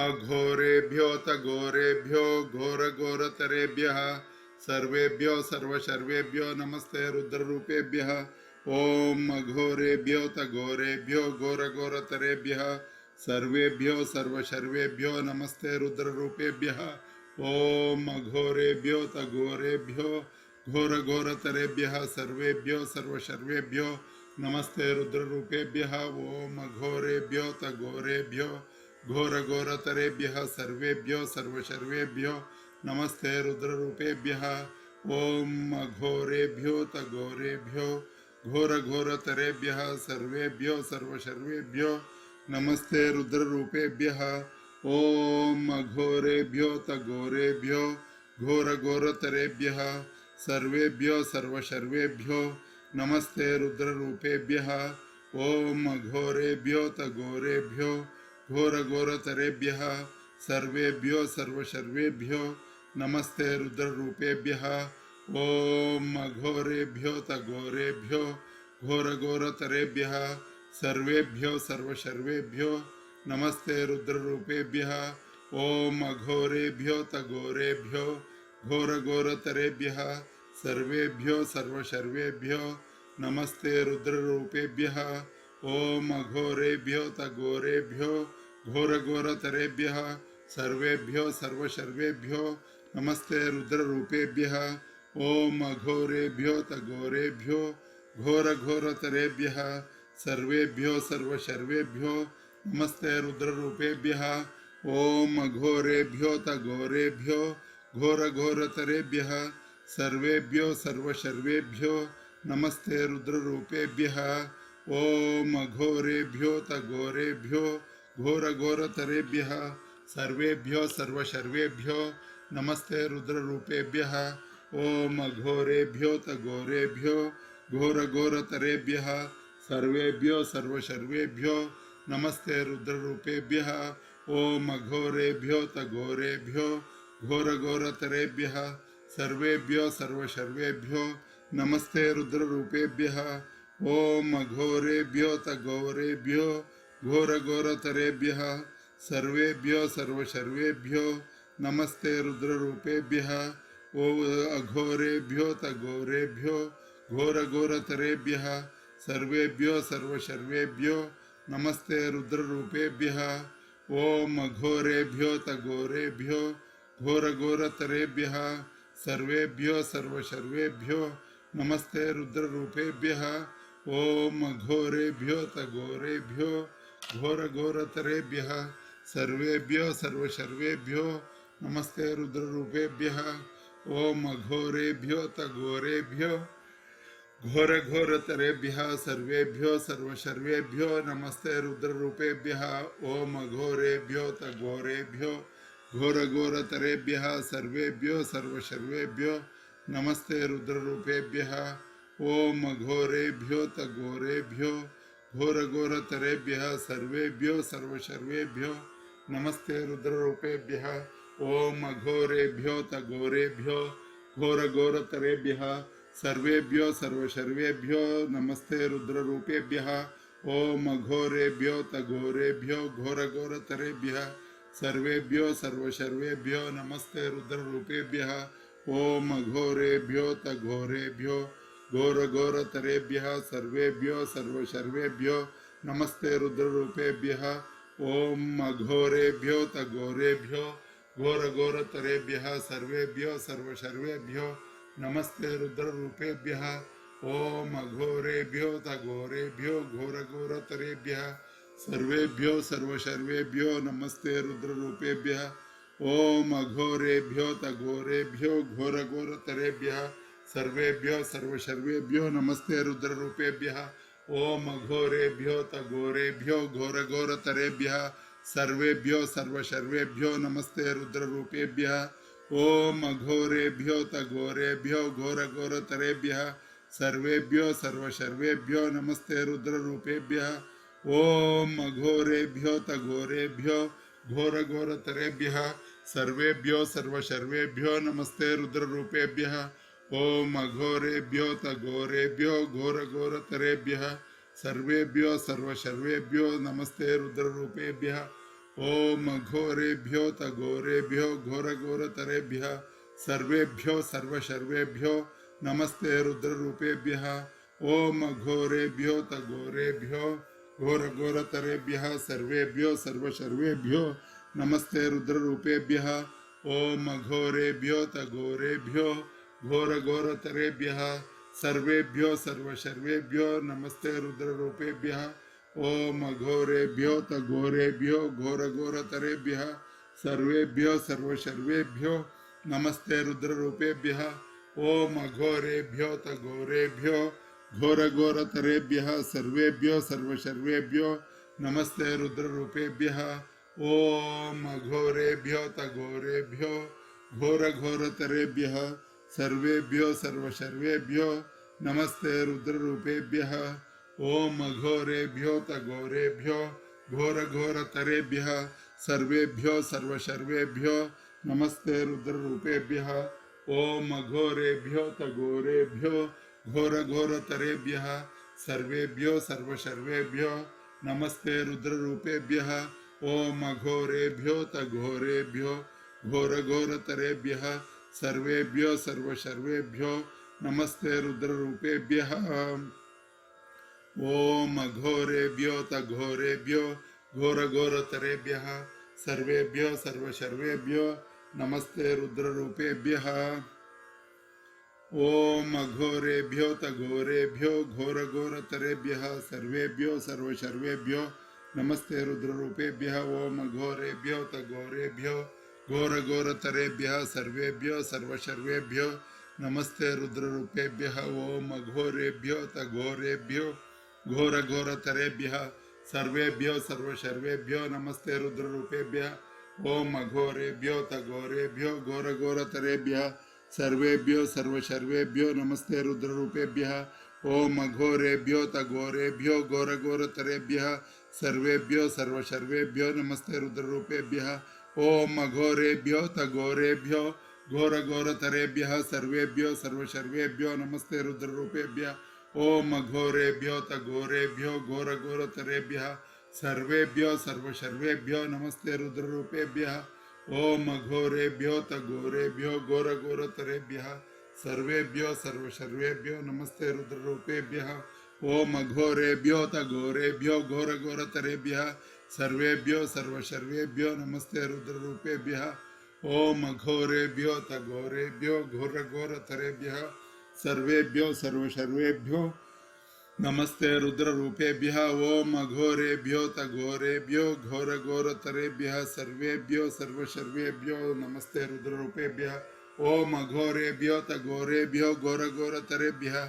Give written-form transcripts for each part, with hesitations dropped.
अघोरेभ्यो तघोरेभ्यो घोरघोरतरेभ्यः सर्वेभ्यो सर्वशर्वेभ्यो नमस्ते रुद्ररूपेभ्यः। ओम अघोरेभ्यो तघोरेभ्यो घोरघोरतरेभ्यः सर्वेभ्यो सर्वशर्वेभ्यो नमस्ते रुद्ररूपेभ्यः। ओम अघोरेभ्यो तघोरेभ्यो घोरघोरतरेभ्यः सर्वेभ्यो सर्वशर्वेभ्यो नमस्ते रुद्ररूपेभ्यः। ओम अघोरेभ्यो तघोरेभ्यो घोरघोरतरेभ्यः सर्वेभ्यो सर्वशर्वेभ्यो नमस्ते रुद्ररूपेभ्यः। ओम अघोरेभ्यो तघोरेभ्यो घोरघोरतरेभ्यः सर्वेभ्यो सर्वशर्वेभ्यो नमस्ते रुद्ररूपेभ्यः। ओम अघोरेभ्यो तघोरेभ्यो घोरघोरतरेभ्यः सर्वेभ्यो सर्वशर्वेभ्यो नमस्ते रुद्ररूपेभ्यः। ओम अघोरेभ्यो तघोरेभ्यो घोरघोरतरेभ्यः सर्वेभ्यो सर्वशर्वेभ्यो नमस्ते रुद्ररूपेभ्यः। ओम अघोरेभ्यो तघोरेभ्यो घोरघोरतरेभ्यः सर्वेभ्यो सर्वशर्वेभ्यो नमस्ते रुद्ररूपेभ्यः। ओम अघोरेभ्यो तघोरेभ्यो घोरघोरतरेभ्यः सर्वेभ्यो सर्वशर्वेभ्यो नमस्ते रुद्ररूपेभ्यः। ओम अघोरेभ्यो तघोरेभ्यो घोरघोरतरेभ्यः सर्वेभ्यो सर्वशर्वेभ्यो नमस्ते रुद्ररूपेभ्यः। ओम अघोरेभ्यो तघोरेभ्यो घोरघोरतरेभ्यः सर्वेभ्यो सर्वशर्वेभ्यो नमस्ते रुद्ररूपेभ्यः। ओम अघोरेभ्यो तघोरेभ्यो घोरघोरतरेभ्यः सर्वेभ्यो सर्वशर्वेभ्यो नमस्ते रुद्ररूपेभ्यः। ओम अघोरेभ्यो तघोरेभ्यो घोरघोरतरेभ्यः सर्वेभ्यो सर्वशर्वेभ्यो नमस्ते रुद्ररूपेभ्यः। ओम अघोरेभ्यो तघोरेभ्यो घोरघोरतरेभ्यः सर्वेभ्यो सर्वशर्वेभ्यो नमस्ते रुद्ररूपेभ्यः। ओम अघोरेभ्यो तघोरेभ्यो घोरघोरतरेभ्यः सर्वेभ्यो सर्वशर्वेभ्यो नमस्ते रुद्ररूपेभ्यः। ओम अघोरेभ्यो तघोरेभ्यो घोरघोरतरेभ्यः सर्वेभ्यो सर्वशर्वेभ्यो नमस्ते रुद्ररूपेभ्यः। ओम अघोरेभ्यो तघोरेभ्यो घोरघोरतरेभ्यः सर्वेभ्यो सर्वशर्वेभ्यो नमस्ते रुद्ररूपेभ्यः। ओम अघोरेभ्यो तघोरेभ्यो घोरघोरतरेभ्यः सर्वेभ्यो सर्वशर्वेभ्यो नमस्ते रुद्ररूपेभ्यः। ओम अघोरेभ्यो तघोरेभ्यो घोरघोरतरेभ्यः सर्वेभ्यो सर्वशर्वेभ्यो नमस्ते रुद्ररूपेभ्यः। ओम अघोरेभ्यो तघोरेभ्यो घोरघोरतरेभ्यः सर्वेभ्यो सर्वशर्वेभ्यो नमस्ते रुद्ररूपेभ्यः। ओम अघोरेभ्यो तघोरेभ्यो घोरघोरतरेभ्यः सर्वेभ्यो सर्वशर्वेभ्यो नमस्ते रुद्ररूपेभ्यः। ओम अघोरेभ्यो तघोरेभ्यो घोरघोरतरेभ्यः सर्वेभ्यो सर्वशर्वेभ्यो नमस्ते रुद्ररूपेभ्यः। ओम अघोरेभ्यो तघोरेभ्यो घोरघोरतरेभ्यः सर्वेभ्यो सर्वशर्वेभ्यो नमस्ते रुद्ररूपेभ्यः। ओम अघोरेभ्यो तघोरेभ्यो घोरघोरतरेभ्यः सर्वेभ्यो सर्वशर्वेभ्यो नमस्ते रुद्ररूपेभ्यः। ओम अघोरेभ्यो तघोरेभ्यो घोरघोरतरेभ्यः सर्वेभ्यो सर्वशर्वेभ्यो नमस्ते रुद्ररूपेभ्यः। ओम अघोरेभ्यो तघोरेभ्यो घोरघोरतरेभ्यः सर्वेभ्यो सर्वशर्वेभ्यो नमस्ते रुद्ररूपेभ्यः। ओम अघोरेभ्यो तघोरेभ्यो घोरघोरतरेभ्यः सर्वेभ्यो सर्वशर्वेभ्यो नमस्ते रुद्ररूपेभ्यः। ओम अघोरेभ्यो तघोरेभ्यो घोरघोरतरेभ्यः सर्वेभ्यो सर्वशर्वेभ्यो नमस्ते रुद्ररूपेभ्यः। ओम अघोरेभ्यो तघोरेभ्यो घोरघोरतरेभ्यः सर्वेभ्यो सर्वशर्वेभ्यो नमस्ते रुद्ररूपेभ्यः। ओम अघोरेभ्यो तघोरेभ्यो घोरघोरतरेभ्यः सर्वेभ्यो सर्वशर्वेभ्यो नमस्ते रुद्ररूपेभ्यः। ओम अघोरेभ्यो तघोरेभ्यो घोरघोरतरेभ्यः सर्वेभ्यो सर्वशर्वेभ्यो नमस्ते रुद्ररूपेभ्यः। ओम अघोरेभ्यो तघोरेभ्यो घोरघोरतरेभ्यः सर्वेभ्यो सर्वशर्वेभ्यो नमस्ते रुद्ररूपेभ्यः। ओम घोरेभ्यो तघोरेभ्यो घोरघोरतरेभ्यः सर्वेभ्यो सर्वशर्वेभ्यो नमस्ते रुद्ररूपेभ्यः ओम घोरेभ्यो तघोरेभ्यो घोरघोरतरेभ्यः सर्वेभ्यो सर्वशर्वेभ्यो नमस्ते रुद्ररूपेभ्यः ओम घोरेभ्यो तघोरेभ्यो घोरघोरतरेभ्यः सर्वेभ्यो सर्वशर्वेभ्यो नमस्ते रुद्ररूपेभ्यः ओम घोरेभ्यो तघोरेभ्यो घोरघोरतरेभ्यः सर्वेभ्यो सर्वशर्वेभ्यो नमस्ते रुद्ररूपेभ्यः ओम घोरेभ्यो तघोरेभ्यो घोरघोरतरेभ्यः सर्वेभ्यो सर्वशर्वेभ्यो नमस्ते रुद्ररूपेभ्यः ओम घोरेभ्यो तघोरेभ्यो घोरघोरतरेभ्यः सर्वेभ्यो सर्वशर्वेभ्यो नमस्ते रुद्ररूपेभ्यः ओम घोरेभ्यो तघोरेभ्यो घोरघोरतरेभ्यः सर्वेभ्यो सर्वशर्वेभ्यो नमस्ते रुद्ररूपेभ्यः ओम घोरेभ्यो तघोरेभ्यो घोरघोरतरेभ्यः सर्वेभ्यो सर्वशर्वेभ्यो नमस्ते रुद्ररूपेभ्यः ओम घोरेभ्यो तघोरेभ्यो घोरघोरतरेभ्यः सर्वेभ्यो सर्वशर्वेभ्यो नमस्ते रुद्ररूपेभ्यः ओम घोरेभ्यो तघोरेभ्यो घोरघोरतरेभ्यः सर्वेभ्यो सर्वशर्वेभ्यो नमस्ते रुद्ररूपेभ्यः ओम घोरेभ्यो तघोरेभ्यो घोरघोरतरेभ्यः सर्वेभ्यो सर्वशर्वेभ्यो नमस्ते रुद्ररूपेभ्यः ओम घोरेभ्यो तघोरेभ्यो घोरघोरतरेभ्यः सर्वेभ्यो सर्वशर्वेभ्यो नमस्ते रुद्ररूपेभ्यः ओम घोरेभ्यो तघोरेभ्यो घोरघोरतरेभ्यः सर्वेभ्यो सर्वशर्वेभ्यो नमस्ते रुद्ररूपेभ्यः ओम घोरेभ्यो तघोरेभ्यो घोरघोरतरेभ्यः सर्वेभ्यो सर्वशर्वेभ्यो नमस्ते रुद्ररूपेभ्यः ओम घोरेभ्यो तघोरेभ्यो घोरघोरतरेभ्यः सर्वेभ्यो सर्वशर्वेभ्यो नमस्ते रुद्ररूपेभ्यः ओम घोरेभ्यो तघोरेभ्यो घोरघोरतरेभ्यः सर्वेभ्यो सर्वशर्वेभ्यो नमस्ते रुद्ररूपेभ्यः ओम घोरेभ्यो तघोरेभ्यो घोरघोरतरेभ्यः सर्वेभ्यो सर्वशर्वेभ्यो नमस्ते रुद्ररूपेभ्यः ओम घोरेभ्यो तघोरेभ्यो घोरघोरतरेभ्यः सर्वेभ्यो सर्वशर्वेभ्यो नमस्ते रुद्ररूपेभ्यः ओम घोरेभ्यो तघोरेभ्यो घोरघोरतरेभ्यः सर्वेभ्यो सर्वशर्वेभ्यो नमस्ते रुद्ररूपेभ्यः ओम घोरेभ्यो तघोरेभ्यो घोरघोरतरेभ्यः सर्वेभ्यो सर्वशर्वेभ्यो नमस्ते रुद्ररूपेभ्यः ओम घोरेभ्यो तघोरेभ्यो घोरघोरतरेभ्यः सर्वेभ्यो सर्वशर्वेभ्यो नमस्ते रुद्ररूपेभ्यः ओम घोरेभ्यो तघोरेभ्यो घोरघोरतरेभ्यः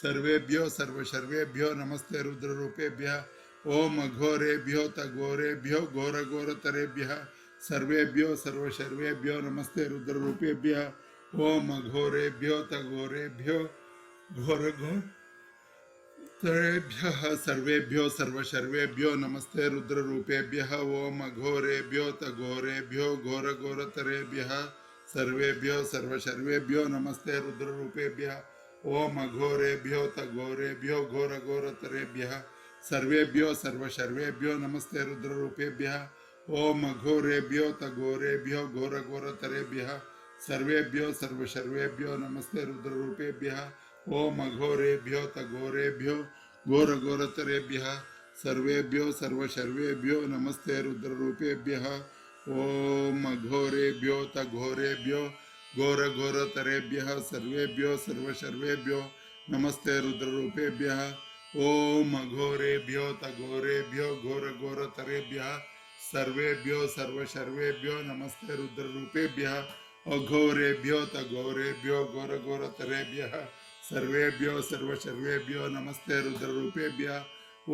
सर्वेभ्यो सर्वशर्वेभ्यो नमस्ते रुद्ररूपेभ्यः ओम घोरेभ्यो तघोरेभ्यो घोरघोरतरेभ्यः सर्वेभ्यो सर्वशर्वेभ्यो नमस्ते रुद्ररूपेभ्यः ओम घोरेभ्यो तघोरेभ्यो घोरघोरतरेभ्यः सर्वेभ्यो सर्वशर्वेभ्यो नमस्ते रुद्ररूपेभ्यः ओम घोरेभ्यो तघोरेभ्यो घोरघोरतरेभ्यः सर्वेभ्यो सर्वशर्वेभ्यो नमस्ते रुद्ररूपेभ्यः ओम घोरेभ्यो तघोरेभ्यो घोरघोरतरेभ्यः सर्वेभ्यो सर्वशर्वेभ्यो नमस्ते रुद्ररूपेभ्यः ओम घोरेभ्यो तघोरेभ्यो घोरघोरतरेभ्यः सर्वेभ्यो सर्वशर्वेभ्यो नमस्ते रुद्ररूपेभ्यः ओम घोरेभ्यो तघोरेभ्यो घोरघोरतरेभ्यः सर्वेभ्यो सर्वशर्वेभ्यो नमस्ते रुद्ररूपेभ्यः ओम घोरेभ्यो तघोरेभ्यो घोरघोरतरेभ्यः सर्वेभ्यो सर्वशर्वेभ्यो नमस्ते रुद्ररूपेभ्यः ओम घोरेभ्यो तघोरेभ्यो घोरघोरतरेभ्यः सर्वेभ्यो सर्वशर्वेभ्यो नमस्ते रुद्ररूपेभ्यः अघोरेभ्यो तघोरेभ्यो घोरघोरतरेभ्यः सर्वेभ्यो सर्वशर्वेभ्यो नमस्ते रुद्ररूपेभ्यः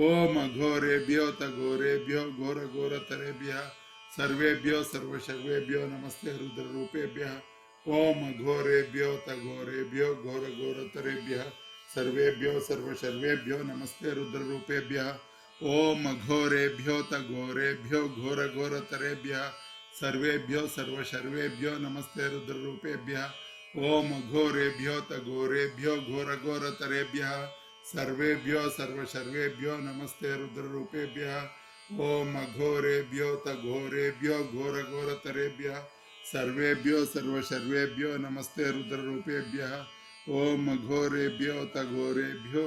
ओम घोरेभ्यो तघोरेभ्यो घोरघोरतरेभ्यः सर्वेभ्यो सर्वशर्वेभ्यो नमस्ते रुद्ररूपेभ्यः ओम घोरेभ्यो तघोरेभ्यो घोरघोरतरेभ्यः सर्वेभ्यो सर्वशर्वेभ्यो नमस्ते रुद्ररूपेभ्यः ओम घोरेभ्यो तघोरेभ्यो घोरघोरतरेभ्यः सर्वेभ्यो सर्वशर्वेभ्यो नमस्ते रुद्ररूपेभ्यः ओम घोरेभ्यो तघोरेभ्यो घोरघोरतरेभ्यः सर्वेभ्यो सर्वशर्वेभ्यो नमस्ते रुद्ररूपेभ्यः ओम अघोरेभ्यो तघोरेभ्यो घोरघोरतरेभ्यः सर्वेभ्यो सर्वशर्वेभ्यो नमस्ते रुद्ररूपेभ्यः ओम अघोरेभ्यो तघोरेभ्यो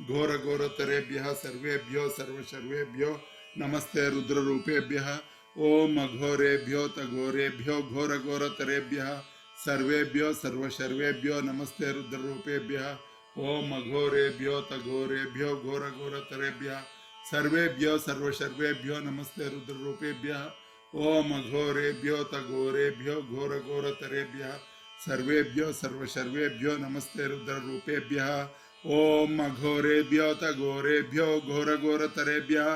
घोरघोरतरेभ्यः सर्वेभ्यो सर्वशर्वेभ्यो नमस्ते रुद्ररूपेभ्यः ओम अघोरेभ्यो तघोरेभ्यो घोरघोरतरेभ्यः सर्वेभ्यो सर्वशर्वेभ्यो नमस्ते रुद्ररूपेभ्यः ओम अघोरेभ्यो तघोरेभ्यो घोरघोरतरेभ्यः सर्वेभ्यो सर्वशर्वेभ्यो नमस्ते रुद्ररूपेभ्यः ओम अघोरेभ्यो तघोरेभ्यो घोरघोरतरेभ्यः सर्वेभ्यो सर्वशर्वेभ्यो नमस्ते रुद्ररूपेभ्यः ओम अघोरेभ्यो तघोरेभ्यो घोरघोरतरेभ्यः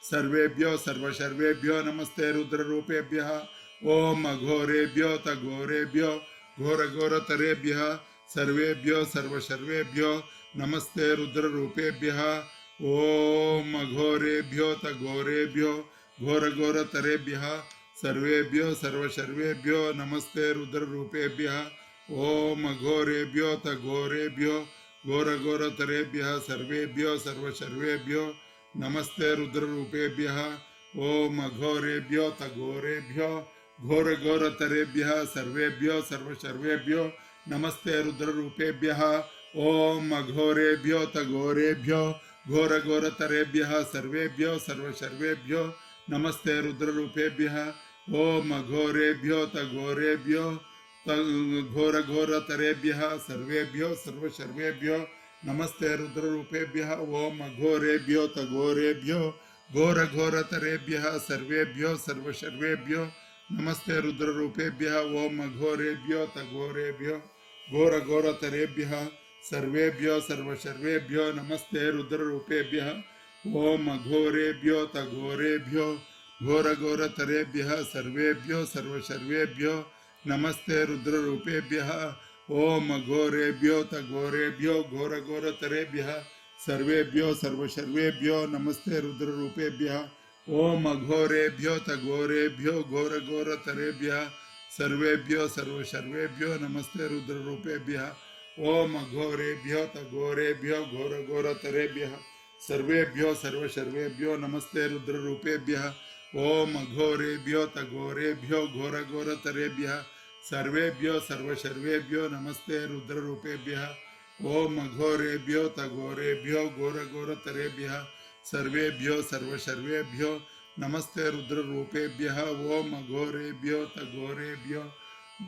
सर्वेभ्यो सर्वशर्वेभ्यो नमस्ते रुद्ररूपेभ्यः ओम अघोरेभ्यो तघोरेभ्यो घोरघोरतरेभ्यः सर्वेभ्यो सर्वशर्वेभ्यो नमस्ते रुद्ररूपेभ्यः ओम अघोरेभ्यो तघोरेभ्यो घोरघोरतरेभ्यः सर्वेभ्यो सर्वशर्वेभ्यो नमस्ते रुद्ररूपेभ्यः ओम अघोरेभ्यो तघोरेभ्यो घोरघोरतरेभ्यः सर्वेभ्यो सर्वशर्वेभ्यो नमस्ते रुद्ररूपेभ्यः ओम अघोरेभ्यो तघोरेभ्यो घोरघोरतरेभ्यः सर्वेभ्यो सर्वशर्वेभ्यो नमस्ते रुद्ररूपेभ्यः ओम अघोरेभ्यो तघोरेभ्यो घोरघोरतरेभ्यः सर्वेभ्यो सर्वशर्वेभ्यो नमस्ते रुद्ररूपेभ्यः ओम अघोरेभ्यो तघोरेभ्यो घोरघोरतरेभ्यः सर्वेभ्यो सर्वशर्वेभ्यो नमस्ते रुद्ररूपेभ्यः ओम अघोरेभ्यो तघोरेभ्यो घोरघोरतरेभ्यः सर्वेभ्यो सर्वशर्वेभ्यो नमस्ते रुद्ररूपेभ्यः ओम अघोरेभ्यो तघोरेभ्यो घोरघोरतरेभ्यः सर्वेभ्यो सर्वशर्वेभ्यो नमस्ते रुद्ररूपेभ्यः ओम अघोरेभ्यो तघोरेभ्यो घोरघोरतरेभ्यः सर्वेभ्यो सर्वशर्वेभ्यो नमस्ते रुद्ररूपेभ्यः ओम अघोरेभ्यो तघोरेभ्यो घोरघोरतरेभ्यः सर्वेभ्यो सर्वशर्वेभ्यो नमस्ते रुद्ररूपेभ्यः ओम अघोरेभ्यो तघोरेभ्यो घोरघोरतरेभ्यः सर्वेभ्यो सर्वशर्वेभ्यो नमस्ते रुद्ररूपेभ्यः ओम अघोरेभ्यो तघोरेभ्यो घोरघोरतरेभ्यः सर्वेभ्यो सर्वशर्वेभ्यो नमस्ते रुद्ररूपेभ्यः ओम अघोरेभ्यो तघोरेभ्यो घोरघोरतरेभ्यः सर्वेभ्यो सर्वशर्वेभ्यो नमस्ते रुद्ररूपेभ्यः ओम अघोरेभ्यो तघोरेभ्यो घोरघोरतरेभ्यः सर्वेभ्यो सर्वशर्वेभ्यो नमस्ते रुद्ररूपेभ्यः ओम अघोरेभ्यो तघोरेभ्यो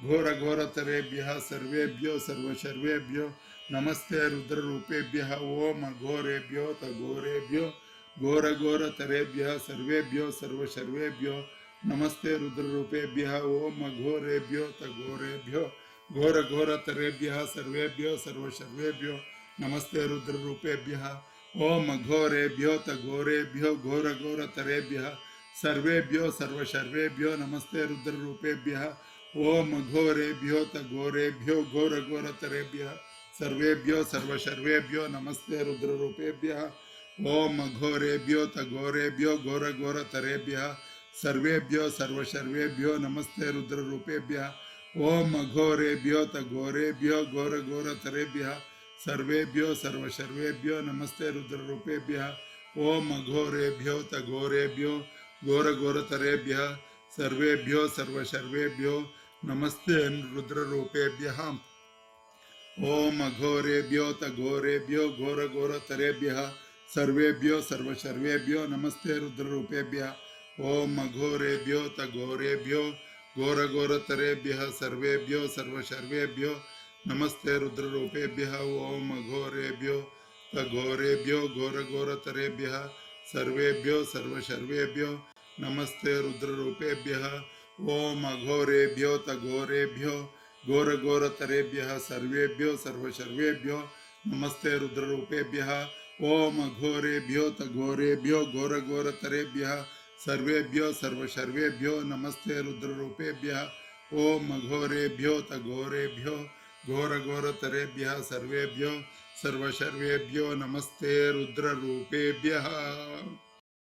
घोरघोरतरेभ्यः सर्वेभ्यो सर्वशर्वेभ्यो नमस्ते रुद्ररूपेभ्यः ओम अघोरेभ्यो तघोरेभ्यो घोरघोरतरेभ्यः सर्वेभ्यो सर्वशर्वेभ्यो नमस्ते रुद्ररूपेभ्यः ओम अघोरेभ्यो तघोरेभ्यो घोरघोरतरेभ्यः सर्वेभ्यो सर्वशर्वेभ्यो नमस्ते रुद्ररूपेभ्यः ओम अघोरेभ्यो तघोरेभ्यो घोरघोरतरेभ्यः सर्वेभ्यो सर्वशर्वेभ्यो नमस्ते रुद्ररूपेभ्यः ओम अघोरेभ्यो तघोरेभ्यो घोरघोरतरेभ्यः सर्वेभ्यो सर्वशर्वेभ्यो नमस्ते रुद्ररूपेभ्यः ओम अघोरेभ्यो तघोरेभ्यो घोरघोरतरेभ्यः सर्वेभ्यो सर्वशर्वेभ्यो नमस्ते रुद्ररूपेभ्यः ओम अघोरेभ्यो तघोरेभ्यो घोरघोरतरेभ्यः सर्वेभ्यो सर्वशर्वेभ्यो नमस्ते रुद्ररूपेभ्यः ओम अघोरेभ्यो तघोरेभ्यो घोरघोरतरेभ्यः सर्वेभ्यो सर्वशर्वेभ्यो नमस्ते रुद्ररूपेभ्यः ओम अघोरेभ्यो तघोरेभ्यो घोरघोरतरेभ्यः सर्वेभ्यो सर्वशर्वेभ्यो नमस्ते रुद्ररूपेभ्यः ओम अघोरेभ्यो तघोरेभ्यो घोरघोरतरेभ्यः सर्वेभ्यो सर्वशर्वेभ्यो नमस्ते रुद्ररूपेभ्यः ओम अघोरेभ्यो तघोरेभ्यो घोरघोरतरेभ्यः सर्वेभ्यो सर्वशर्वेभ्यो नमस्ते रुद्ररूपेभ्यः ओम अघोरेभ्यो तघोरेभ्यो घोरघोरतरेभ्यः सर्वेभ्यो सर्वशर्वेभ्यो नमस्ते रुद्ररूपेभ्यः ओम अघोरेभ्यो तघोरेभ्यो घोरघोरतरेभ्यः सर्वेभ्यो सर्वशर्वेभ्यो नमस्ते रुद्ररूपेभ्यः ओम अघोरेभ्यो तघोरेभ्यो घोरघोरतरेभ्यः सर्वेभ्यो सर्वशर्वेभ्यो नमस्ते रुद्ररूपेभ्यः।